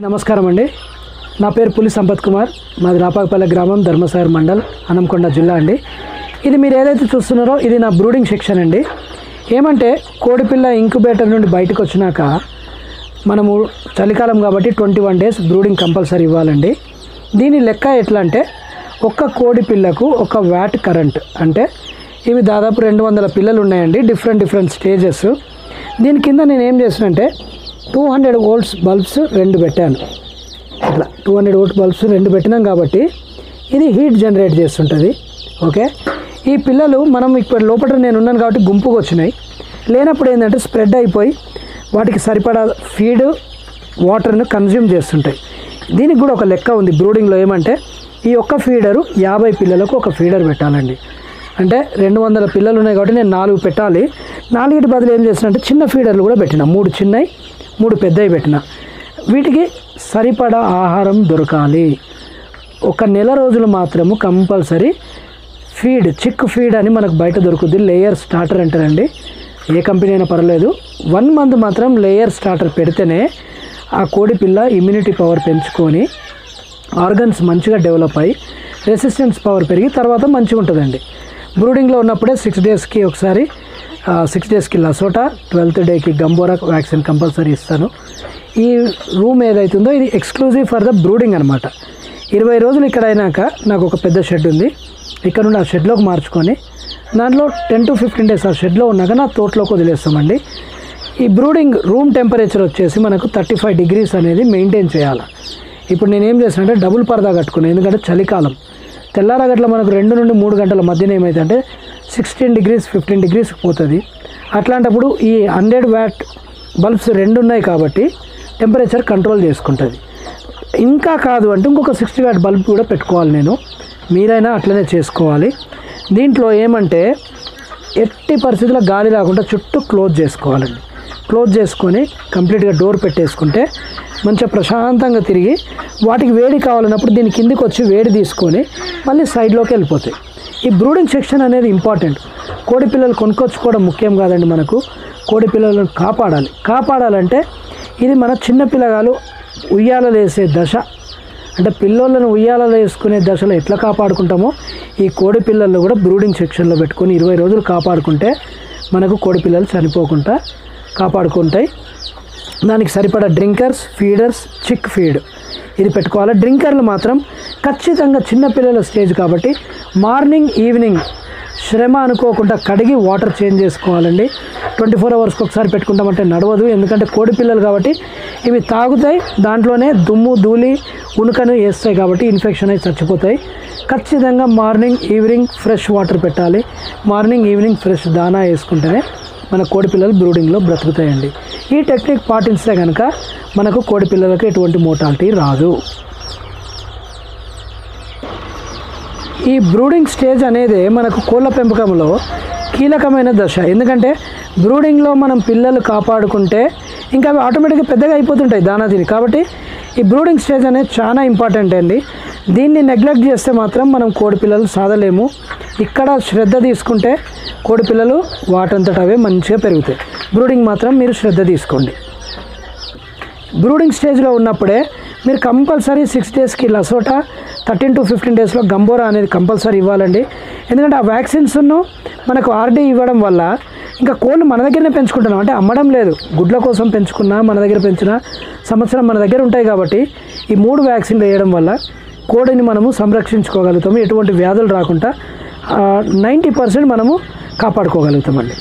నమస్కారం అండి. నా పేరు పులి సంపత్ కుమార్. మాది రాపాకపల్లె గ్రామం, ధర్మసాగర్ మండల్, హనంకొండ జిల్లా అండి. ఇది మీరు ఏదైతే చూస్తున్నారో ఇది నా బ్రూడింగ్ సెక్షన్ అండి. ఏమంటే కోడిపిల్ల ఇంక్యుబేటర్ నుండి బయటకు వచ్చినాక మనము చలికాలం కాబట్టి 21 days బ్రూడింగ్ కంపల్సరీ ఇవ్వాలండి. దీని లెక్క ఎట్లా అంటే ఒక్క కోడిపిల్లకు 1 వాట్ కరెంట్, అంటే ఇవి దాదాపు 200 పిల్లలు ఉన్నాయండి, డిఫరెంట్ స్టేజెస్. దీని కింద నేను ఏం చేసినంటే 200 volts బల్బ్స్ 2 పెట్టాను. ఇట్లా 200 volt బల్బ్స్ 2 పెట్టినాం కాబట్టి ఇది హీట్ జనరేట్ చేస్తుంటుంది. ఓకే, ఈ పిల్లలు మనం ఇప్పుడు లోపల నేను ఉన్నాను కాబట్టి గుంపుగా వచ్చినాయి. లేనప్పుడు ఏంటంటే స్ప్రెడ్ అయిపోయి వాటికి సరిపడా ఫీడ్ వాటర్ను కన్జ్యూమ్ చేస్తుంటాయి. దీనికి కూడా ఒక లెక్క ఉంది బ్రూడింగ్లో. ఏమంటే ఈ ఒక్క ఫీడరు 50 పిల్లలకు ఒక ఫీడర్ పెట్టాలండి. అంటే 200 పిల్లలు ఉన్నాయి కాబట్టి నేను 4 పెట్టాలి. 4 బదులు ఏం చేసినంటే చిన్న ఫీడర్లు కూడా పెట్టిన, 3 చిన్నవి 3 పెద్దవి పెట్టిన. వీటికి సరిపడా ఆహారం దొరకాలి. 1 నెల రోజులు మాత్రము కంపల్సరీ ఫీడ్, చిక్ ఫీడ్ అని మనకు బయట దొరుకుతుంది, లేయర్ స్టార్టర్ అంటారండి. ఏ కంపెనీ అయినా పర్వాలేదు. 1 month మాత్రం లేయర్ స్టార్టర్ పెడితేనే ఆ కోడి పిల్ల ఇమ్యూనిటీ పవర్ పెంచుకొని ఆర్గన్స్ మంచిగా డెవలప్ అయ్యి రెసిస్టెన్స్ పవర్ పెరిగి తర్వాత మంచిగా ఉంటుందండి. బ్రూడింగ్లో ఉన్నప్పుడే 6 daysకి ఒకసారి 6 daysకి లసోటా, 12th dayకి గంబోరా వ్యాక్సిన్ కంపల్సరీ ఇస్తాను. ఈ రూమ్ ఏదైతుందో ఇది ఎక్స్క్లూజివ్ ఫర్ ద బ్రూడింగ్ అనమాట. 20 రోజులు ఇక్కడ అయినాక నాకు ఒక పెద్ద షెడ్ ఉంది. ఇక్కడ నుండి ఆ షెడ్లోకి మార్చుకొని దాంట్లో 10 to 15 days ఆ షెడ్లో ఉన్నాక నా తోటలోకి వదిలేస్తామండి. ఈ బ్రూడింగ్ రూమ్ టెంపరేచర్ వచ్చేసి మనకు 35 degrees అనేది మెయింటైన్ చేయాలి. ఇప్పుడు నేను ఏం చేస్తానంటే డబుల్ పరదా కట్టుకున్నాను, ఎందుకంటే చలికాలం. తెల్లారగట్ల మనకు 2 నుండి 3 గంటల మధ్యన ఏమైందంటే 16 degrees 15 degrees పోతుంది. అట్లాంటప్పుడు ఈ 100 watt బల్బ్స్ 2 ఉన్నాయి కాబట్టి టెంపరేచర్ కంట్రోల్ చేసుకుంటుంది. ఇంకా కాదు అంటే ఇంకొక 60 watt బల్బ్ కూడా పెట్టుకోవాలి. నేను మీరైనా అట్లనే చేసుకోవాలి. దీంట్లో ఏమంటే ఎట్టి పరిస్థితుల్లో గాలి రాకుండా చుట్టూ క్లోజ్ చేసుకోవాలండి. క్లోజ్ చేసుకొని కంప్లీట్గా డోర్ పెట్టేసుకుంటే మంచిగా ప్రశాంతంగా తిరిగి వాటికి వేడి కావాలన్నప్పుడు దీని కిందికి వచ్చి వేడి తీసుకొని మళ్ళీ సైడ్లోకి వెళ్ళిపోతాయి. ఈ బ్రూడింగ్ సెక్షన్ అనేది ఇంపార్టెంట్. కోడి పిల్లలు కొనుక్కొచ్చుకోవడం ముఖ్యం కాదండి, మనకు కోడి పిల్లలను కాపాడాలంటే ఇది మన చిన్న పిల్లగాలు ఉయ్యాలలో వేసే దశ, అంటే పిల్లోళ్ళను ఉయ్యాలలో వేసుకునే దశలో ఎట్లా కాపాడుకుంటామో ఈ కోడి పిల్లలను కూడా బ్రూడింగ్ సెక్షన్లో పెట్టుకొని 20 రోజులు కాపాడుకుంటే మనకు కోడి పిల్లలు చనిపోకుండా కాపాడుకుంటాయి. దానికి సరిపడా డ్రింకర్స్, ఫీడర్స్, చిక్ ఫీడ్ ఇది పెట్టుకోవాలి. డ్రింకర్లు మాత్రం ఖచ్చితంగా చిన్నపిల్లల స్టేజ్ కాబట్టి మార్నింగ్ ఈవినింగ్ శ్రమ అనుకోకుండా కడిగి వాటర్ చేంజ్ చేసుకోవాలండి. 24 hours ఒకసారి పెట్టుకుంటామంటే నడవదు, ఎందుకంటే కోడి పిల్లలు కాబట్టి ఇవి తాగుతాయి, దాంట్లోనే దుమ్ము ధూళి ఉనుకను వేస్తాయి కాబట్టి ఇన్ఫెక్షన్ అయి చచ్చిపోతాయి. ఖచ్చితంగా మార్నింగ్ ఈవినింగ్ ఫ్రెష్ వాటర్ పెట్టాలి. మార్నింగ్ ఈవినింగ్ ఫ్రెష్ దానా వేసుకుంటేనే మన కోడి పిల్లలు బ్రూడింగ్లో బ్రతుకుతాయండి. ఈ టెక్నిక్ పాటిస్తే కనుక మనకు కోడి పిల్లలకు ఎటువంటి మోర్టాలిటీ రాదు. ఈ బ్రూడింగ్ స్టేజ్ అనేది మనకు కోళ్ళ పెంపకంలో కీలకమైన దశ. ఎందుకంటే బ్రూడింగ్లో మనం పిల్లలు కాపాడుకుంటే ఇంకా అవి ఆటోమేటిక్గా పెద్దగా అయిపోతుంటాయి దానా తిని. కాబట్టి ఈ బ్రూడింగ్ స్టేజ్ అనేది చాలా ఇంపార్టెంట్ అండి. దీన్ని నెగ్లెక్ట్ చేస్తే మాత్రం మనం కోడి పిల్లలు సాధలేము. ఇక్కడ శ్రద్ధ తీసుకుంటే కోడి పిల్లలు వాటంతట అవే మంచిగా పెరుగుతాయి. బ్రూడింగ్ మాత్రం మీరు శ్రద్ధ తీసుకోండి. బ్రూడింగ్ స్టేజ్లో ఉన్నప్పుడే మీరు కంపల్సరీ 6 daysకి లసోటా, 13 to 15 daysలో గంబోరా అనేది కంపల్సరీ ఇవ్వాలండి. ఎందుకంటే ఆ వ్యాక్సిన్స్ను మనకు ఆర్డీ ఇవ్వడం వల్ల ఇంకా కోళ్ళు మన దగ్గరనే పెంచుకుంటున్నాం, అంటే అమ్మడం లేదు, గుడ్ల కోసం పెంచుకున్నా మన దగ్గర పెంచిన సంవత్సరం మన దగ్గర ఉంటాయి కాబట్టి ఈ 3 వ్యాక్సిన్లు వేయడం వల్ల కోడిని మనము సంరక్షించుకోగలుగుతాము. ఎటువంటి వ్యాధులు రాకుండా 90% మనము కాపాడుకోగలుగుతామండి.